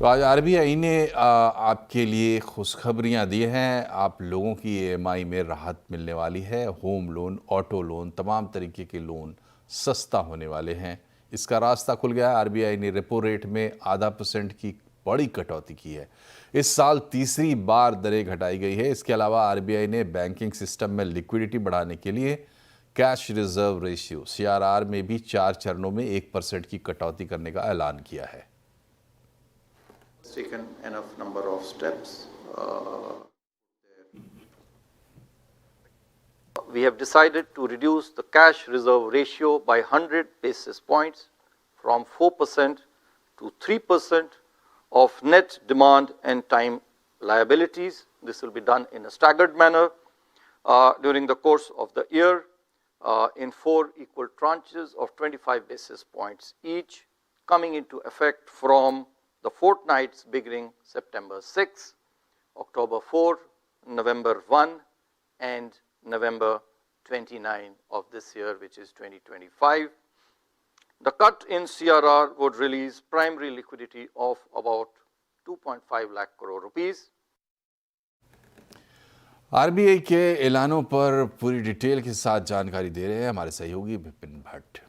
तो आज आरबीआई ने आपके लिए खुशखबरियां दी हैं। आप लोगों की ईएमआई में राहत मिलने वाली है। होम लोन, ऑटो लोन, तमाम तरीके के लोन सस्ता होने वाले हैं। इसका रास्ता खुल गया है। आरबीआई ने रेपो रेट में ½ % की बड़ी कटौती की है। इस साल तीसरी बार दरें घटाई गई है। इसके अलावा आरबीआई ने बैंकिंग सिस्टम में लिक्विडिटी बढ़ाने के लिए कैश रिजर्व रेशियो (CRR) में भी 4 चरणों में 1% की कटौती करने का ऐलान किया है। Taken enough number of steps. We have decided to reduce the cash reserve ratio by 100 basis points from 4% to 3% of net demand and time liabilities. This will be done in a staggered manner during the course of the year in 4 equal tranches of 25 basis points each, coming into effect from the fortnights beginning September 6, October 4, November 1, and November 29 of this year, which is 2025. The cut in CRR would release primary liquidity of about 2.5 lakh crore rupees. RBI के ऐलानों पर पूरी detail के साथ जानकारी दे रहे हैं हमारे सहयोगी विपिन भट्ट।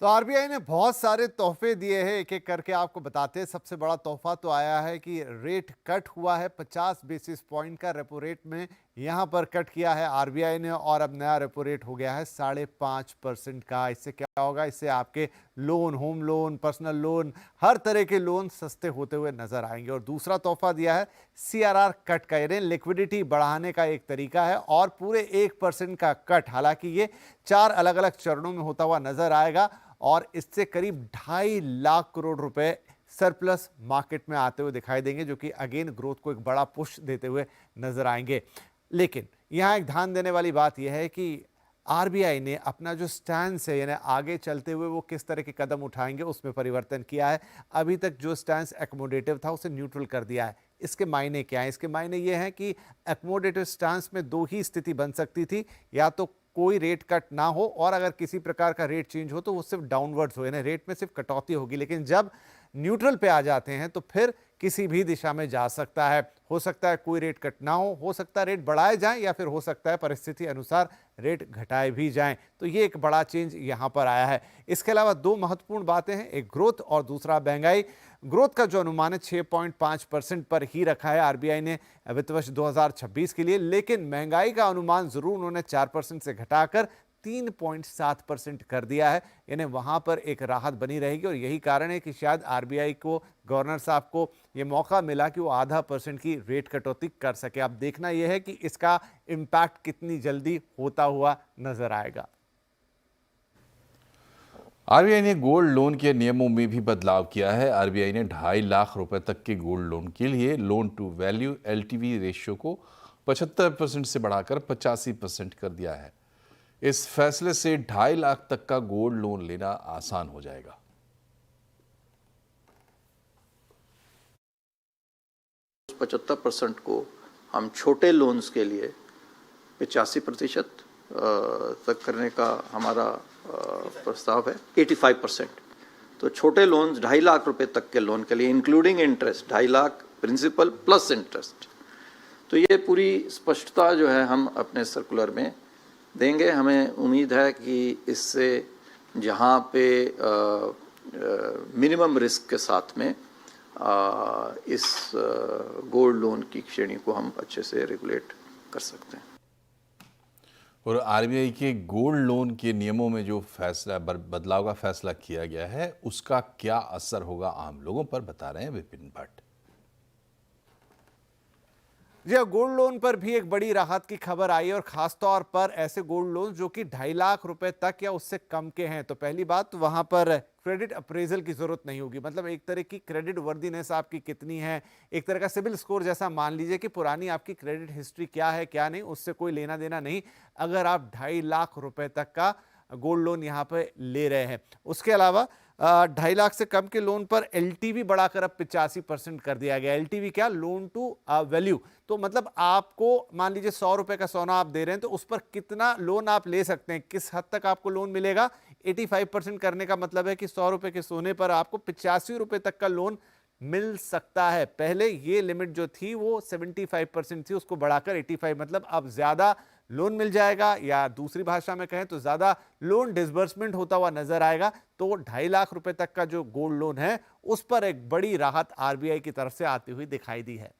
तो आरबीआई ने बहुत सारे तोहफे दिए हैं, एक एक करके आपको बताते हैं। सबसे बड़ा तोहफा तो आया है कि रेट कट हुआ है 50 बेसिस पॉइंट का। रेपो रेट में यहां पर कट किया है आरबीआई ने और अब नया रेपो रेट हो गया है 5.5% का। इससे क्या होगा? इससे आपके loan, home loan, personal loan, हर तरह के लोन सस्ते होते हुए नजर आएंगे। और दूसरा तोहफा दिया है सीआरआर कट का, यानी लिक्विडिटी बढ़ाने का एक तरीका है और पूरे 1% का कट। हालांकि ये 4 अलग अलग चरणों में होता हुआ नजर आएगा और इससे करीब 2.5 लाख करोड़ रुपए सरप्लस मार्केट में आते हुए दिखाई देंगे, जो कि अगेन ग्रोथ को एक बड़ा पुश देते हुए नजर आएंगे। लेकिन यहां एक ध्यान देने वाली बात यह है कि आरबीआई ने अपना जो स्टैंस है, यानी आगे चलते हुए वो किस तरह के कदम उठाएंगे, उसमें परिवर्तन किया है। अभी तक जो स्टैंस एकोमोडेटिव था उसे न्यूट्रल कर दिया है। इसके मायने क्या है? इसके मायने ये हैं कि एकोमोडेटिव स्टैंस में 2 ही स्थिति बन सकती थी, या तो कोई रेट कट ना हो और अगर किसी प्रकार का रेट चेंज हो तो वो सिर्फ डाउनवर्ड्स हो, यानी रेट में सिर्फ कटौती होगी। लेकिन जब न्यूट्रल पे आ जाते हैं तो फिर किसी भी दिशा में जा सकता है। हो सकता है कोई रेट कट ना हो सकता है रेट बढ़ाए जाएं, या फिर हो सकता है परिस्थिति अनुसार रेट घटाए भी जाएं। तो ये एक बड़ा चेंज यहां पर आया है। इसके अलावा 2 महत्वपूर्ण बातें हैं, एक ग्रोथ और दूसरा महंगाई। ग्रोथ का जो अनुमान है 6.5% पर ही रखा है आरबीआई ने वित्त वर्ष 2026 के लिए, लेकिन महंगाई का अनुमान जरूर उन्होंने 4% से घटाकर 3.7% कर दिया है, यानी वहां पर एक राहत बनी रहेगी। और यही कारण है कि शायद आरबीआई को, गवर्नर साहब को यह मौका मिला कि वो ½ % की रेट कटौती कर सके। अब देखना यह है कि इसका इंपैक्ट कितनी जल्दी होता हुआ नजर आएगा। आरबीआई ने गोल्ड लोन के नियमों में भी बदलाव किया है। आरबीआई ने 2.5 लाख रुपए तक के गोल्ड लोन के लिए loan to value (LTV) ratio को 75% से बढ़ाकर 85% कर दिया है। इस फैसले से 2.5 लाख तक का गोल्ड लोन लेना आसान हो जाएगा। 75% को हम छोटे लोन्स के लिए 85% तक करने का हमारा प्रस्ताव है। 85%, तो छोटे लोन्स 2.5 लाख रुपए तक के लोन के लिए including interest, 2.5 lakh principal plus interest. तो ये पूरी स्पष्टता जो है हम अपने सर्कुलर में देंगे। हमें उम्मीद है कि इससे जहाँ पे मिनिमम रिस्क के साथ में इस गोल्ड लोन की श्रेणी को हम अच्छे से रेगुलेट कर सकते हैं। और आरबीआई के गोल्ड लोन के नियमों में जो फैसला, बदलाव का फैसला किया गया है, उसका क्या असर होगा आम लोगों पर, बता रहे हैं विपिन भट्ट। जी, गोल्ड लोन पर भी एक बड़ी राहत की खबर आई है और खासतौर पर ऐसे गोल्ड लोन जो कि 2.5 लाख रुपए तक या उससे कम के हैं। तो पहली बात तो वहां पर क्रेडिट अप्रेजल की जरूरत नहीं होगी। मतलब एक तरह की क्रेडिट वर्दीनेस आपकी कितनी है, एक तरह का सिविल स्कोर जैसा मान लीजिए कि पुरानी आपकी क्रेडिट हिस्ट्री क्या है क्या नहीं, उससे कोई लेना देना नहीं। अगर आप 2.5 लाख रुपए तक का गोल्ड लोन यहाँ पे ले रहे हैं। उसके अलावा 2.5 लाख से कम के लोन पर एलटीवी बढ़ाकर अब 85% कर दिया गया। एलटीवी क्या? Loan to value. तो मतलब आपको मान लीजिए 100 रुपए का सोना आप दे रहे हैं तो उस पर कितना लोन आप ले सकते हैं, किस हद तक आपको लोन मिलेगा। 85% करने का मतलब है कि 100 रुपए के सोने पर आपको 85 रुपए तक का लोन मिल सकता है। पहले ये लिमिट जो थी वो 75% थी, उसको बढ़ाकर 85, मतलब अब ज्यादा लोन मिल जाएगा, या दूसरी भाषा में कहें तो ज्यादा लोन डिसबर्समेंट होता हुआ नजर आएगा। तो 2.5 लाख रुपए तक का जो गोल्ड लोन है उस पर एक बड़ी राहत आरबीआई की तरफ से आती हुई दिखाई दी है।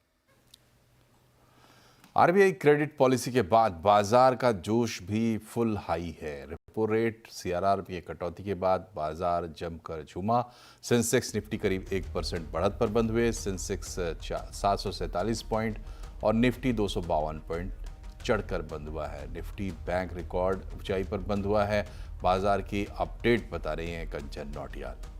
आरबीआई क्रेडिट पॉलिसी के बाद बाजार का जोश भी फुल हाई है। रेपो रेट सीआरआर में कटौती के बाद बाजार जमकर झूमा। सेंसेक्स निफ्टी करीब 1% बढ़त पर बंद हुए। सेंसेक्स 747 पॉइंट और निफ्टी 252 पॉइंट चढ़कर बंद हुआ है। निफ्टी बैंक रिकॉर्ड ऊंचाई पर बंद हुआ है। बाजार की अपडेट बता रही हैं कंचन नौटियाल।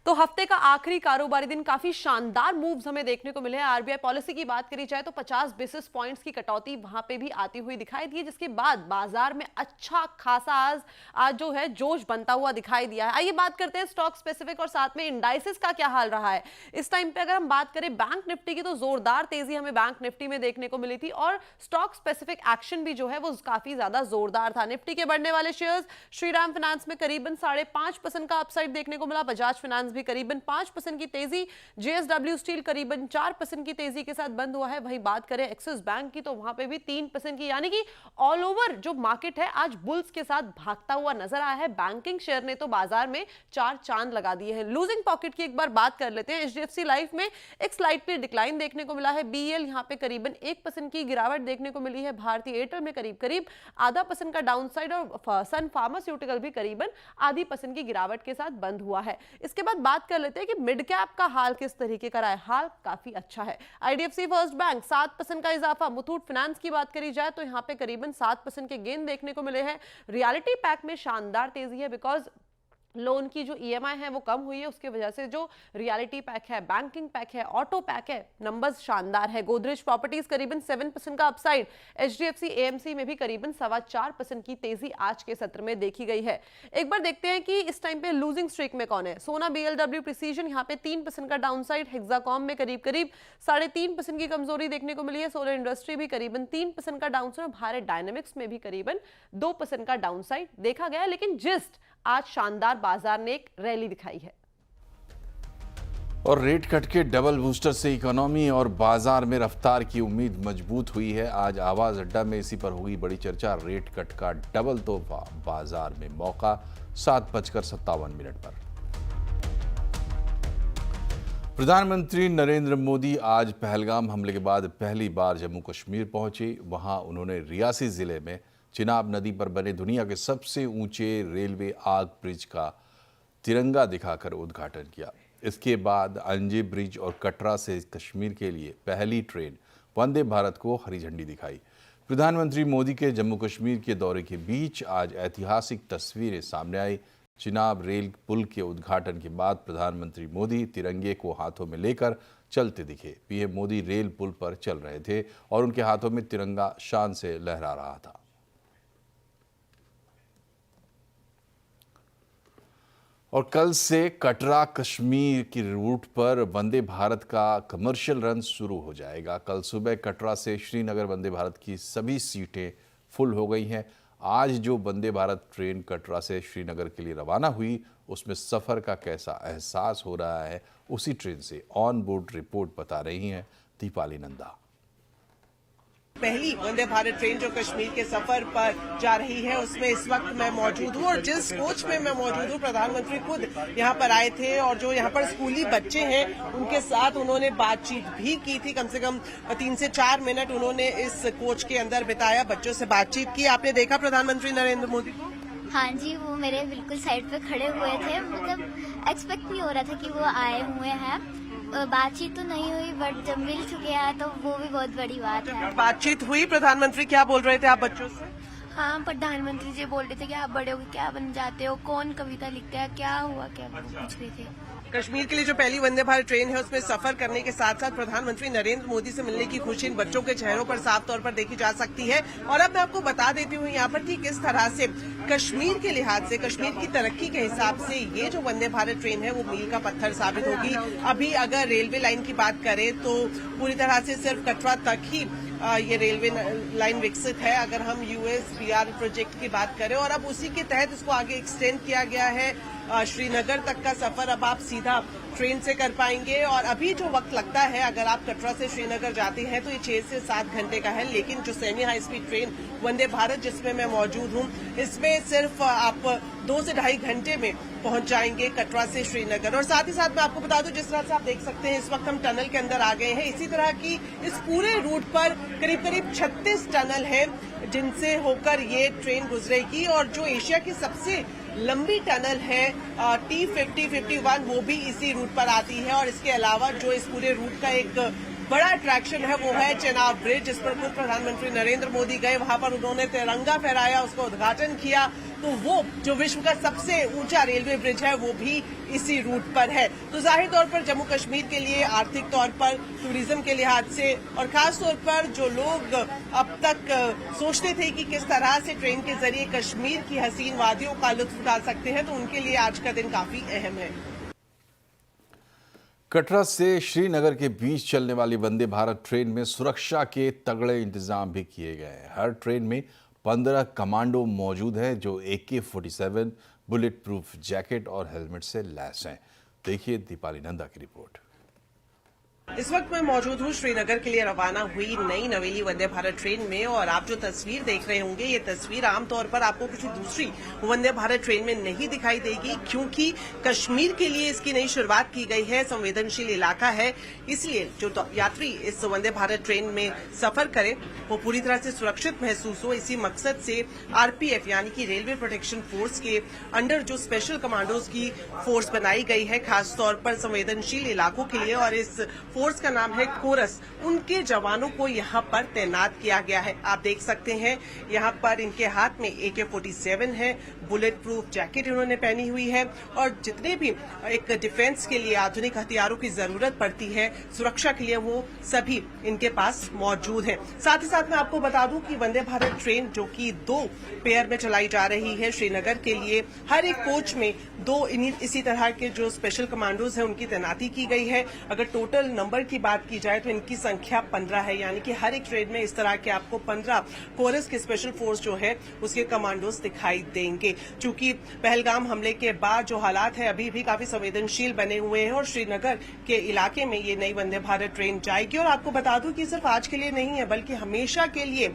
तो हफ्ते का आखिरी कारोबारी दिन काफी शानदार मूव्स हमें देखने को मिले हैं। आरबीआई पॉलिसी की बात करी जाए तो 50 बेसिस पॉइंट्स की कटौती वहां पे भी आती हुई दिखाई दी है, जिसके बाद बाजार में अच्छा खासा आज जो है जोश बनता हुआ दिखाई दिया है। आइए बात करते हैं स्टॉक स्पेसिफिक और साथ में इंडाइसेस का क्या हाल रहा है इस टाइम पे। अगर हम बात करें बैंक निफ्टी की तो जोरदार तेजी हमें बैंक निफ्टी में देखने को मिली थी और स्टॉक स्पेसिफिक एक्शन भी जो है वो काफी ज्यादा जोरदार था। निफ्टी के बढ़ने वाले शेयर्स श्रीराम फाइनेंस में करीबन 5.5% का अपसाइड देखने को मिला। बजाज फाइनेंस भी करीबन 5% की तेजी। जेएसडब्ल्यू स्टील करीबन 4% की तेजी के साथ बंद हुआ है। वहीं बात करें एक्सिस बैंक की तो वहां पे भी 3% की, यानी कि ऑल ओवर जो मार्केट है आज बुल्स के साथ भागता हुआ नजर आया है। बैंकिंग शेयर ने तो बाजार में 4 चांद लगा दिए हैं। लूजिंग पॉकेट की एक बार बात कर लेते हैं। एचडीएफसी लाइफ में एक स्लाइटली डिक्लाइन देखने को मिला है। बीईएल यहां पे करीबन 1% की गिरावट देखने को मिली है। भारतीय एयरटेल में करीब 0.5% का डाउनसाइड और सन फार्मास्यूटिकल भी करीबन 0.5% की गिरावट के साथ बंद हुआ है। इसके बाद बात कर लेते हैं कि मिड कैप का हाल किस तरीके का रहा है। हाल काफी अच्छा है। आईडीएफसी फर्स्ट बैंक 7% का इजाफा। मुथूट फाइनेंस की बात करी जाए तो यहां पे करीबन 7% के गेन देखने को मिले हैं। रियलिटी पैक में शानदार तेजी है बिकॉज लोन की जो ईएमआई है वो कम हुई है, उसकी वजह से जो रियलिटी पैक है, बैंकिंग पैक है, ऑटो पैक है, नंबर्स शानदार है। गोदरेज प्रॉपर्टीज करीबन 7% का अपसाइड। एचडीएफसी एएमसी में भी करीबन 4.25% की तेजी आज के सत्र में देखी गई है। एक बार देखते हैं कि इस टाइम पे लूजिंग स्ट्रीक में कौन है। सोना बीएलडब्ल्यू प्रिसीजन यहाँ पे 3% का डाउनसाइड। हेक्साकॉम में करीब 3.5% की कमजोरी देखने को मिली है। सोलर इंडस्ट्री भी करीबन 3% का डाउनसाइड और भारत डायनेमिक्स में भी करीबन 2% का डाउनसाइड देखा गया। लेकिन जिस्ट आज शानदार बाजार ने एक रैली दिखाई है। और रेट कट के डबल बूस्टर से इकोनॉमी और बाजार में रफ्तार की उम्मीद मजबूत हुई है। आज आवाज अड्डा में इसी पर हुई बड़ी चर्चा। रेट कट का डबल तोहफा, बाजार में मौका। 7:57 पर प्रधानमंत्री नरेंद्र मोदी आज पहलगाम हमले के बाद पहली बार जम्मू कश्मीर पहुंचे। वहां उन्होंने रियासी जिले में चिनाब नदी पर बने दुनिया के सबसे ऊंचे रेलवे आग ब्रिज का तिरंगा दिखाकर उद्घाटन किया। इसके बाद अंजे ब्रिज और कटरा से कश्मीर के लिए पहली ट्रेन वंदे भारत को हरी झंडी दिखाई। प्रधानमंत्री मोदी के जम्मू कश्मीर के दौरे के बीच आज ऐतिहासिक तस्वीरें सामने आई। चिनाब रेल पुल के उद्घाटन के बाद प्रधानमंत्री मोदी तिरंगे को हाथों में लेकर चलते दिखे। पीएम मोदी रेल पुल पर चल रहे थे और उनके हाथों में तिरंगा शान से लहरा रहा था। और कल से कटरा कश्मीर की रूट पर वंदे भारत का कमर्शियल रन शुरू हो जाएगा। कल सुबह कटरा से श्रीनगर वंदे भारत की सभी सीटें फुल हो गई हैं। आज जो वंदे भारत ट्रेन कटरा से श्रीनगर के लिए रवाना हुई उसमें सफ़र का कैसा एहसास हो रहा है, उसी ट्रेन से ऑन बोर्ड रिपोर्ट बता रही हैं दीपाली नंदा। पहली वंदे भारत ट्रेन जो कश्मीर के सफर पर जा रही है उसमें इस वक्त मैं मौजूद हूँ और जिस कोच में मैं मौजूद हूँ प्रधानमंत्री खुद यहाँ पर आए थे और जो यहाँ पर स्कूली बच्चे हैं उनके साथ उन्होंने बातचीत भी की थी। कम से कम 3 से 4 मिनट उन्होंने इस कोच के अंदर बिताया, बच्चों से बातचीत की। आपने देखा प्रधानमंत्री नरेंद्र मोदी को? हाँ जी, वो मेरे बिल्कुल साइड पे खड़े हुए थे। मतलब एक्सपेक्ट नहीं हो रहा था कि वो आए हुए हैं। बातचीत तो नहीं हुई बट जब मिल चुके हैं तो वो भी बहुत बड़ी बात है। बातचीत हुई, प्रधानमंत्री क्या बोल रहे थे आप बच्चों से? हाँ, प्रधानमंत्री जी बोल रहे थे कि आप बड़े होकर क्या बन जाते हो, कौन कविता लिखते हैं, क्या हुआ, क्या पूछ रहे थे। कश्मीर के लिए जो पहली वंदे भारत ट्रेन है उसमें सफर करने के साथ साथ प्रधानमंत्री नरेंद्र मोदी से मिलने की खुशी इन बच्चों के चेहरों पर साफ तौर पर देखी जा सकती है। और अब मैं आपको बता देती हूँ यहाँ पर कि किस तरह से कश्मीर के लिहाज से, कश्मीर की तरक्की के हिसाब से ये जो वंदे भारत ट्रेन है वो मील का पत्थर साबित होगी। अभी अगर रेलवे लाइन की बात करें तो पूरी तरह से सिर्फ कटरा तक ही ये रेलवे लाइन विकसित है। अगर हम USBR प्रोजेक्ट की बात करें और अब उसी के तहत इसको आगे एक्सटेंड किया गया है। श्रीनगर तक का सफर अब आप सीधा ट्रेन से कर पाएंगे। और अभी जो वक्त लगता है अगर आप कटरा से श्रीनगर जाते हैं तो ये 6 से 7 घंटे का है, लेकिन जो semi high speed train Vande Bharat जिसमें मैं मौजूद हूँ इसमें सिर्फ आप 2 से ढाई घंटे में पहुंच जाएंगे कटरा से श्रीनगर। और साथ ही साथ मैं आपको बता दूं, जिस तरह से आप देख सकते हैं इस वक्त हम टनल के अंदर आ गए हैं। इसी तरह की इस पूरे रूट पर करीब करीब 36 टनल हैं जिनसे होकर ये ट्रेन गुजरेगी। और जो एशिया की सबसे लंबी टनल है T50-51 वो भी इसी रूट पर आती है। और इसके अलावा जो इस पूरे रूट का एक बड़ा अट्रैक्शन है वो है चेनाब ब्रिज, जिस पर खुद प्रधानमंत्री नरेंद्र मोदी गए, वहां पर उन्होंने तिरंगा फहराया, उसका उद्घाटन किया। तो वो जो विश्व का सबसे ऊंचा रेलवे ब्रिज है वो भी इसी रूट पर है। तो जाहिर तौर पर जम्मू कश्मीर के लिए आर्थिक तौर पर, टूरिज्म के लिहाज से और खास तौर पर जो लोग अब तक सोचते थे कि किस तरह से ट्रेन के जरिए कश्मीर की हसीन वादियों का लुत्फ उठा सकते हैं, तो उनके लिए आज का दिन काफी अहम है। कटरा से श्रीनगर के बीच चलने वाली वंदे भारत ट्रेन में सुरक्षा के तगड़े इंतजाम भी किए गए हैं। हर ट्रेन में 15 कमांडो मौजूद हैं जो AK-47 बुलेट प्रूफ जैकेट और हेलमेट से लैस हैं। देखिए दीपाली नंदा की रिपोर्ट। इस वक्त मैं मौजूद हूँ श्रीनगर के लिए रवाना हुई नई नवेली वंदे भारत ट्रेन में। और आप जो तस्वीर देख रहे होंगे ये तस्वीर आमतौर पर आपको किसी दूसरी वंदे भारत ट्रेन में नहीं दिखाई देगी, क्योंकि कश्मीर के लिए इसकी नई शुरुआत की गई है। संवेदनशील इलाका है, इसलिए जो यात्री इस वंदे भारत ट्रेन में सफर करें वो पूरी तरह से सुरक्षित महसूस हो। इसी मकसद से RPF यानी कि रेलवे प्रोटेक्शन फोर्स के अंडर जो स्पेशल कमांडोज की फोर्स बनाई गई है खास तौर पर संवेदनशील इलाकों के लिए, और इस फोर्स का नाम है कोरस, उनके जवानों को यहाँ पर तैनात किया गया है। आप देख सकते हैं यहाँ पर इनके हाथ में AK-47 है, बुलेट प्रूफ जैकेट इन्होंने पहनी हुई है, और जितने भी एक डिफेंस के लिए आधुनिक हथियारों की जरूरत पड़ती है सुरक्षा के लिए वो सभी इनके पास मौजूद हैं। साथ ही साथ मैं आपको बता दूं कि वंदे भारत ट्रेन जो कि 2 पेयर में चलाई जा रही है श्रीनगर के लिए, हर एक कोच में 2 इसी तरह के जो स्पेशल कमांडोज हैं उनकी तैनाती की गई है। अगर टोटल नंबर की बात की जाए तो इनकी संख्या 15 है, यानी कि हर एक ट्रेन में इस तरह के आपको 15 कोरस के स्पेशल फोर्स जो है उसके कमांडोज दिखाई देंगे। चूंकि पहलगाम हमले के बाद जो हालात है अभी भी काफी संवेदनशील बने हुए हैं और श्रीनगर के इलाके में ये नई वंदे भारत ट्रेन जाएगी। और आपको बता दूं कि सिर्फ आज के लिए नहीं है बल्कि हमेशा के लिए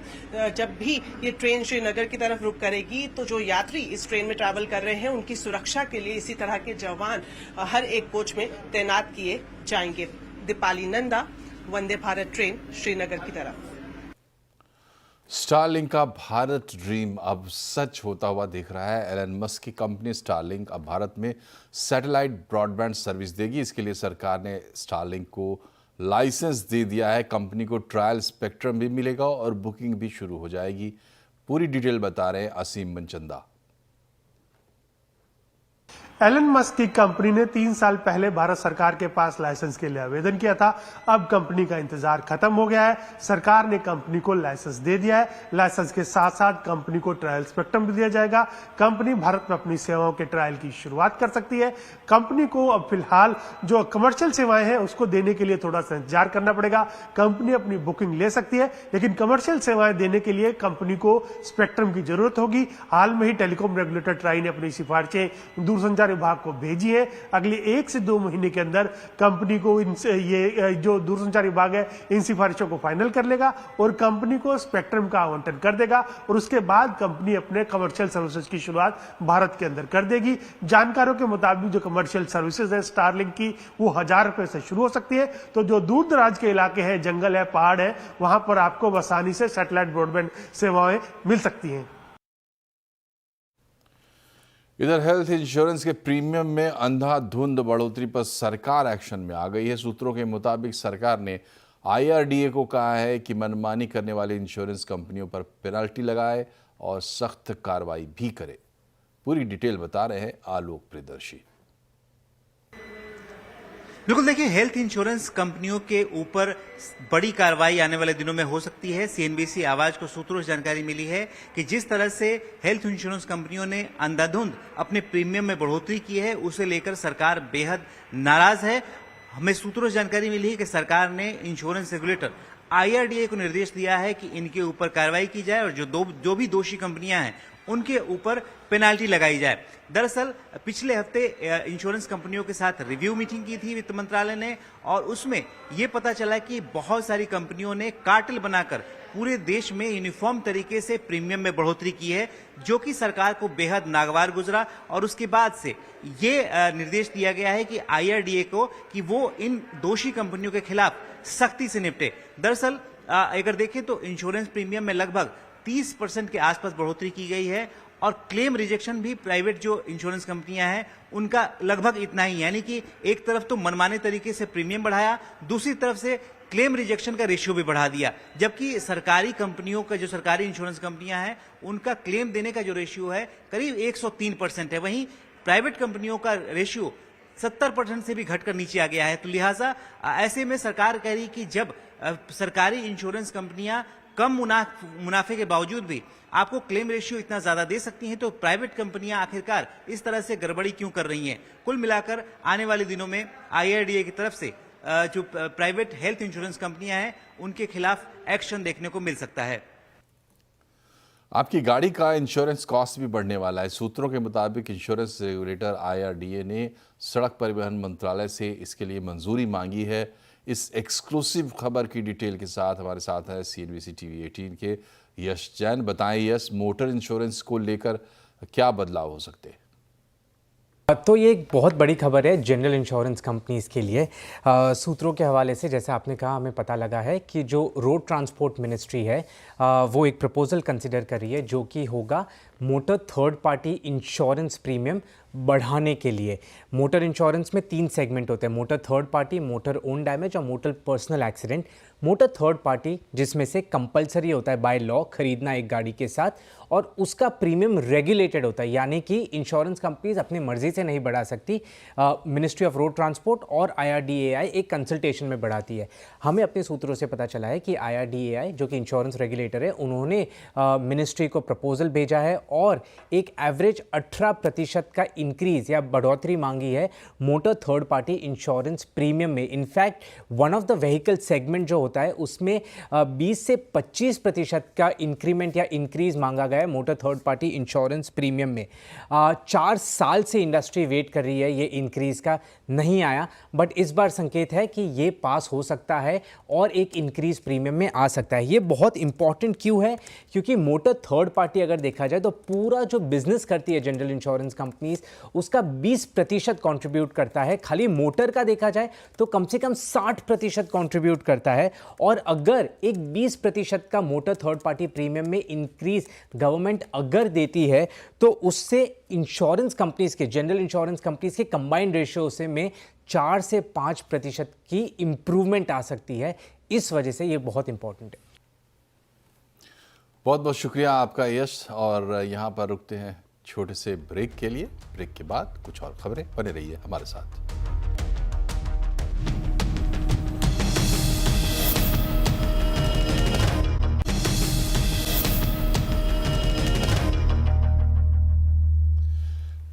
जब भी ये ट्रेन श्रीनगर की तरफ रुक करेगी तो जो यात्री इस ट्रेन में ट्रैवल कर रहे हैं उनकी सुरक्षा के लिए इसी तरह के जवान हर एक कोच में तैनात किए जाएंगे। दीपाली नंदा, वंदे भारत ट्रेन, श्रीनगर की तरफ। स्टारलिंक का भारत ड्रीम अब सच होता हुआ दिख रहा है। एलन मस्क की कंपनी स्टारलिंक अब भारत में सैटेलाइट ब्रॉडबैंड सर्विस देगी। इसके लिए सरकार ने स्टारलिंक को लाइसेंस दे दिया है। कंपनी को ट्रायल स्पेक्ट्रम भी मिलेगा और बुकिंग भी शुरू हो जाएगी। पूरी डिटेल बता रहे हैं असीम मनचंदा। एलन मस्क की कंपनी ने 3 साल पहले भारत सरकार के पास लाइसेंस के लिए आवेदन किया था। अब कंपनी का इंतजार खत्म हो गया है। सरकार ने कंपनी को लाइसेंस दे दिया है। लाइसेंस के साथ साथ कंपनी को ट्रायल स्पेक्ट्रम भी दिया जाएगा। कंपनी भारत में अपनी सेवाओं के ट्रायल की शुरुआत कर सकती है। कंपनी को अब फिलहाल जो कमर्शियल सेवाएं हैं उसको देने के लिए थोड़ा सा इंतजार करना पड़ेगा। कंपनी अपनी बुकिंग ले सकती है, लेकिन कमर्शियल सेवाएं देने के लिए कंपनी को स्पेक्ट्रम की जरूरत होगी। हाल में ही टेलीकॉम रेगुलेटर ट्राई ने अपनी सिफारिशें दूरसंचार विभाग को भेजी है। अगले 1 से 2 महीने के अंदर कंपनी को ये जो दूरसंचार विभाग है इन सिफारिशों को फाइनल कर लेगा और कंपनी को स्पेक्ट्रम का आवंटन कर देगा और उसके बाद कंपनी अपने कमर्शियल सर्विसेज की शुरुआत भारत के अंदर कर देगी। जानकारों के मुताबिक जो कमर्शियल सर्विसेज है स्टारलिंक की वो 1000 रुपए से शुरू हो सकती है। तो जो दूर दराज के इलाके हैं, जंगल है, पहाड़ है, वहां पर आपको आसानी से सैटेलाइट ब्रॉडबैंड सेवाएं मिल सकती हैं। इधर हेल्थ इंश्योरेंस के प्रीमियम में अंधाधुंध बढ़ोतरी पर सरकार एक्शन में आ गई है। सूत्रों के मुताबिक सरकार ने IRDA को कहा है कि मनमानी करने वाली इंश्योरेंस कंपनियों पर पेनल्टी लगाए और सख्त कार्रवाई भी करे। पूरी डिटेल बता रहे हैं आलोक प्रियदर्शी। बिल्कुल, देखिए हेल्थ इंश्योरेंस कंपनियों के ऊपर बड़ी कार्रवाई आने वाले दिनों में हो सकती है। सीएनबीसी आवाज को सूत्रों से जानकारी मिली है कि जिस तरह से हेल्थ इंश्योरेंस कंपनियों ने अंधाधुंध अपने प्रीमियम में बढ़ोतरी की है, उसे लेकर सरकार बेहद नाराज है। हमें सूत्रों से जानकारी मिली है कि सरकार ने इंश्योरेंस रेगुलेटर IRDA को निर्देश दिया है कि इनके ऊपर कार्रवाई की जाए और जो भी दोषी कंपनियां हैं उनके ऊपर पेनाल्टी लगाई जाए। दरअसल पिछले हफ्ते इंश्योरेंस कंपनियों के साथ रिव्यू मीटिंग की थी वित्त मंत्रालय ने, और उसमें यह पता चला कि बहुत सारी कंपनियों ने कार्टेल बनाकर पूरे देश में यूनिफॉर्म तरीके से प्रीमियम में बढ़ोतरी की है, जो कि सरकार को बेहद नागवार गुजरा। और उसके बाद से ये निर्देश दिया गया है कि IRDA को कि वो इन दोषी कंपनियों के खिलाफ सख्ती से निपटे। दरअसल अगर देखें तो इंश्योरेंस प्रीमियम में लगभग 30% के आसपास बढ़ोतरी की गई है, और क्लेम रिजेक्शन भी प्राइवेट जो इंश्योरेंस कंपनियां हैं उनका लगभग इतना ही, यानी कि एक तरफ तो मनमाने तरीके से प्रीमियम बढ़ाया, दूसरी तरफ से क्लेम रिजेक्शन का रेशियो भी बढ़ा दिया। जबकि सरकारी कंपनियों का, जो सरकारी इंश्योरेंस कंपनियां हैं, उनका क्लेम देने का जो रेशियो है करीब 103% है। वहीं प्राइवेट कंपनियों का रेशियो 70% से भी घटकर नीचे आ गया है। तो लिहाजा ऐसे में सरकार कह रही कि जब सरकारी इंश्योरेंस कंपनियां कम मुनाफे के बावजूद भी आपको क्लेम रेशियो इतना ज्यादा दे सकती हैं, तो प्राइवेट कंपनियां आखिरकार इस तरह से गड़बड़ी क्यों कर रही हैं। कुल मिलाकर आने वाले दिनों में IRDA की तरफ से जो प्राइवेट हेल्थ इंश्योरेंस कंपनियां हैं उनके खिलाफ एक्शन देखने को मिल सकता है। आपकी गाड़ी का इंश्योरेंस कॉस्ट भी बढ़ने वाला है। सूत्रों के मुताबिक इंश्योरेंस रेगुलेटर IRDA ने सड़क परिवहन मंत्रालय से इसके लिए मंजूरी मांगी है। इस एक्सक्लूसिव खबर की डिटेल के साथ हमारे साथ है CNBC TV 18 के यश जैन। बताएं यश, मोटर इंश्योरेंस को लेकर क्या बदलाव हो सकते हैं? तो ये एक बहुत बड़ी खबर है जनरल इंश्योरेंस कंपनीज़ के लिए। सूत्रों के हवाले से जैसे आपने कहा, हमें पता लगा है कि जो रोड ट्रांसपोर्ट मिनिस्ट्री है वो एक प्रपोजल कंसिडर कर रही है, जो कि होगा motor third party insurance premium बढ़ाने के लिए। मोटर इंश्योरेंस में 3 सेगमेंट होते हैं, motor third party, motor own damage और motor personal accident. Motor third party जिसमें से कंपलसरी होता है बाय लॉ खरीदना एक गाड़ी के साथ, और उसका प्रीमियम रेगुलेटेड होता है, यानी कि इंश्योरेंस कंपनीज अपनी मर्जी से नहीं बढ़ा सकती। मिनिस्ट्री ऑफ रोड ट्रांसपोर्ट और IRDAI एक कंसल्टेशन में बढ़ाती है। हमें अपने सूत्रों से पता चला है कि IRDAI जो कि इंश्योरेंस रेगुलेटर है, उन्होंने मिनिस्ट्री को प्रपोजल भेजा है और एक एवरेज 18% का इंक्रीज या बढ़ोतरी मांगी है motor third party insurance premium में। In fact one of the vehicle segment जो होता है उसमें 20 से 25% का इंक्रीमेंट या इंक्रीज मांगा गया है motor third party insurance premium में। 4 साल से इंडस्ट्री वेट कर रही है, ये इंक्रीज का नहीं आया, बट इस बार संकेत है कि ये पास हो सकता है और एक इंक्रीज प्रीमियम में आ सकता है। ये बहुत इंपॉर्टेंट क्यों है? क्योंकि मोटर थर्ड पार्टी अगर देखा जाए तो पूरा जो बिजनेस करती है जनरल इंश्योरेंस कंपनीज, उसका 20% कंट्रीब्यूट करता है। खाली मोटर का देखा जाए तो कम से कम 60% कंट्रीब्यूट करता है। और अगर एक 20% का मोटर थर्ड पार्टी प्रीमियम में इंक्रीज गवर्नमेंट अगर देती है, तो उससे इंश्योरेंस कंपनीज के, जनरल इंश्योरेंस कंपनीज के कंबाइंड रेशियो से में 4 से 5% की इंप्रूवमेंट आ सकती है। इस वजह से ये बहुत इंपॉर्टेंट है। बहुत बहुत शुक्रिया आपका यश, और यहाँ पर रुकते हैं छोटे से ब्रेक के लिए। ब्रेक के बाद कुछ और खबरें, बने रहिए हमारे साथ।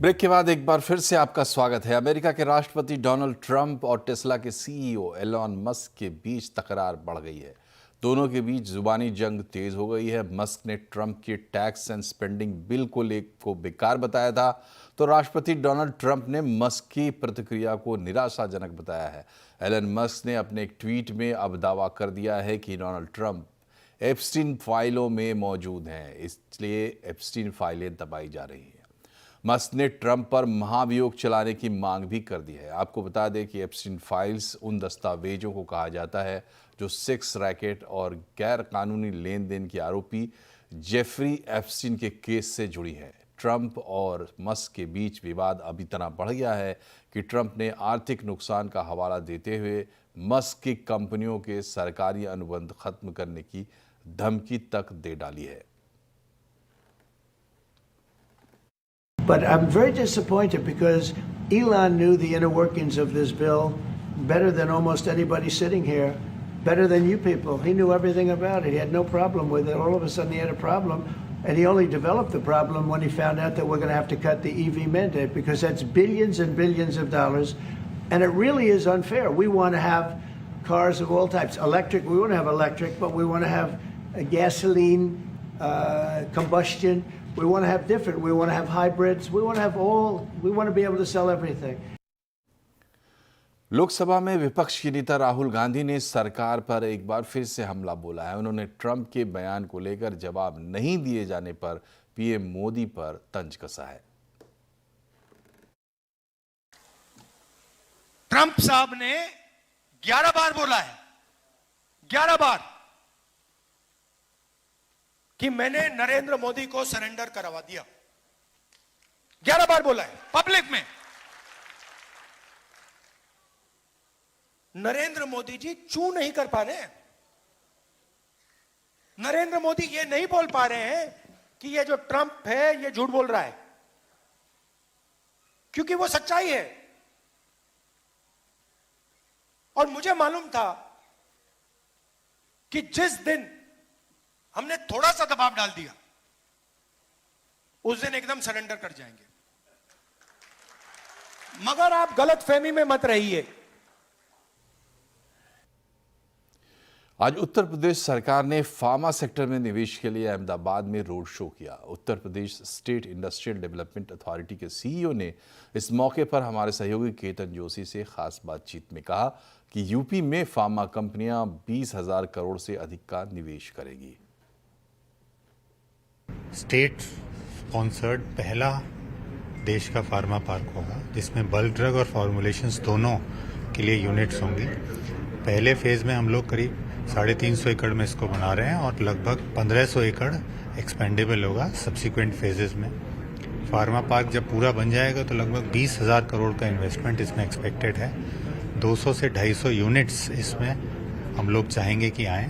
ब्रेक के बाद एक बार फिर से आपका स्वागत है। अमेरिका के राष्ट्रपति डोनाल्ड ट्रंप और टेस्ला के CEO एलन मस्क के बीच तकरार बढ़ गई है। दोनों के बीच जुबानी जंग तेज हो गई है। मस्क ने ट्रंप के टैक्स एंड स्पेंडिंग बिल को बेकार बताया था, तो राष्ट्रपति डोनाल्ड ट्रंप ने मस्क की प्रतिक्रिया को निराशाजनक बताया है। एलन मस्क ने अपने एक ट्वीट में अब दावा कर दिया है कि डोनाल्ड ट्रंप एप्स्टीन फाइलों में मौजूद हैं, इसलिए एप्स्टीन फाइलें दबाई जा रही हैं। मस्क ने ट्रंप पर महाभियोग चलाने की मांग भी कर दी है। आपको बता दें कि एप्स्टीन फाइल्स उन दस्तावेजों को कहा जाता है जो सेक्स रैकेट और गैर कानूनी लेन देन के आरोपी जेफरी एप्स्टीन के केस से जुड़ी है। ट्रंप और मस्क के बीच विवाद अब इतना बढ़ गया है कि ट्रंप ने आर्थिक नुकसान का हवाला देते हुए मस्क की कंपनियों के सरकारी अनुबंध खत्म करने की धमकी तक दे डाली है। But I'm very disappointed because Elon knew the inner workings of this bill. better than almost anybody sitting here, better than you people. He knew everything about it. He had no problem with it. All of a sudden he had a problem, and he only developed the problem when he found out that we're going to have to cut the EV mandate, because that's billions and billions of dollars, and it really is unfair. We want to have cars of all types. Electric, we want to have electric, but we want to have gasoline, combustion. We want to have different. We want to have hybrids. We want to have all. We want to be able to sell everything. Lok Sabha में विपक्ष की नेता राहुल गांधी ने सरकार पर एक बार फिर से हमला बोला है। उन्होंने ट्रंप के बयान को लेकर जवाब नहीं दिए जाने पर पीएम मोदी पर तंज कसा है। ट्रंप साहब ने 11 बार बोला है, 11 बार, कि मैंने नरेंद्र मोदी को सरेंडर करवा दिया। 11 बार बोला है पब्लिक में। नरेंद्र मोदी जी चू नहीं कर पा रहे हैं। नरेंद्र मोदी ये नहीं बोल पा रहे हैं कि ये जो ट्रंप है ये झूठ बोल रहा है, क्योंकि वो सच्चाई है। और मुझे मालूम था कि जिस दिन हमने थोड़ा सा दबाव डाल दिया, उस दिन एकदम सरेंडर कर जाएंगे। मगर आप गलतफहमी में मत रहिए। आज उत्तर प्रदेश सरकार ने फार्मा सेक्टर में निवेश के लिए अहमदाबाद में रोड शो किया। Uttar Pradesh state industrial development authority के सीईओ ने इस मौके पर हमारे सहयोगी केतन जोशी से खास बातचीत में कहा कि यूपी में फार्मा कंपनियां 20,000 करोड़ से अधिक का निवेश करेगी। स्टेट स्पॉन्सर्ड पहला देश का फार्मा पार्क होगा, जिसमें बल्क ड्रग और फॉर्मुलेशंस दोनों के लिए यूनिट्स होंगी। पहले फेज में हम लोग करीब 350 एकड़ में इसको बना रहे हैं और लगभग 1500 एकड़ एक्सपेंडेबल होगा सब्सिक्वेंट फेजेस में। फार्मा पार्क जब पूरा बन जाएगा तो लगभग 20,000 करोड़ का इन्वेस्टमेंट इसमें एक्सपेक्टेड है। 200 से 250 यूनिट्स इसमें हम लोग चाहेंगे कि आएँ।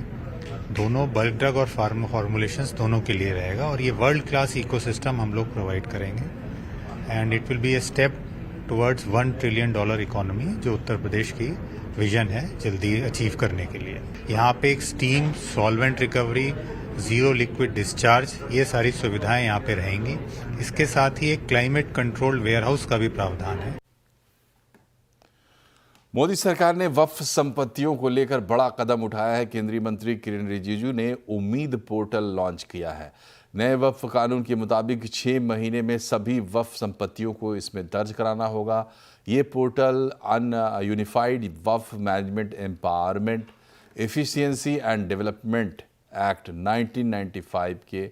दोनों बल्क ड्रग और फॉर्मुलेशंस दोनों के लिए रहेगा और ये वर्ल्ड क्लास इकोसिस्टम हम लोग प्रोवाइड करेंगे। And it will be a step towards $1 trillion economy, जो उत्तर प्रदेश की विजन है जल्दी अचीव करने के लिए। यहाँ पे एक steam, solvent recovery, zero liquid discharge, ये सारी सुविधाएं यहाँ पे रहेंगी। इसके साथ ही एक क्लाइमेट कंट्रोल वेयरहाउस का भी प्रावधान है। मोदी सरकार ने वक्फ संपत्तियों को लेकर बड़ा कदम उठाया है। केंद्रीय मंत्री किरेन रिजिजू ने उम्मीद पोर्टल लॉन्च किया है। नए वक्फ कानून के मुताबिक 6 महीने में सभी वक्फ संपत्तियों को इसमें दर्ज कराना होगा। ये portal unified Waqf management empowerment, efficiency and development act 1995 के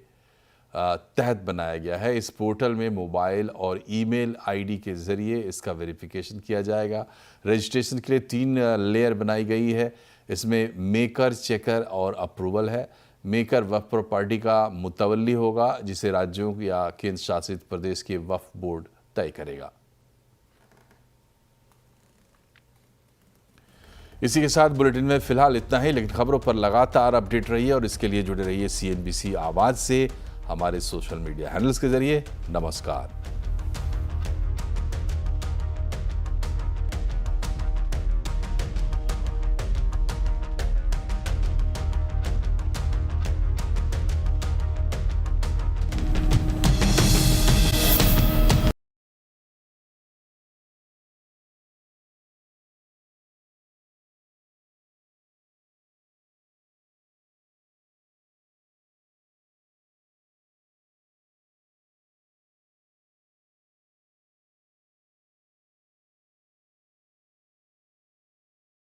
तहत बनाया गया है। इस पोर्टल में मोबाइल और ईमेल आईडी के ज़रिए इसका वेरिफिकेशन किया जाएगा। रजिस्ट्रेशन के लिए 3 लेयर बनाई गई है। इसमें मेकर, चेकर और अप्रूवल है। मेकर वक्फ प्रॉपर्टी का मुतवल्ली होगा, जिसे राज्यों या केंद्र शासित प्रदेश के वक्फ बोर्ड तय करेगा। इसी के साथ बुलेटिन में फिलहाल इतना ही, लेकिन खबरों पर लगातार अपडेट रहिए और इसके लिए जुड़े रहिए CNBC आवाज़ से, हमारे सोशल मीडिया हैंडल्स के जरिए। नमस्कार।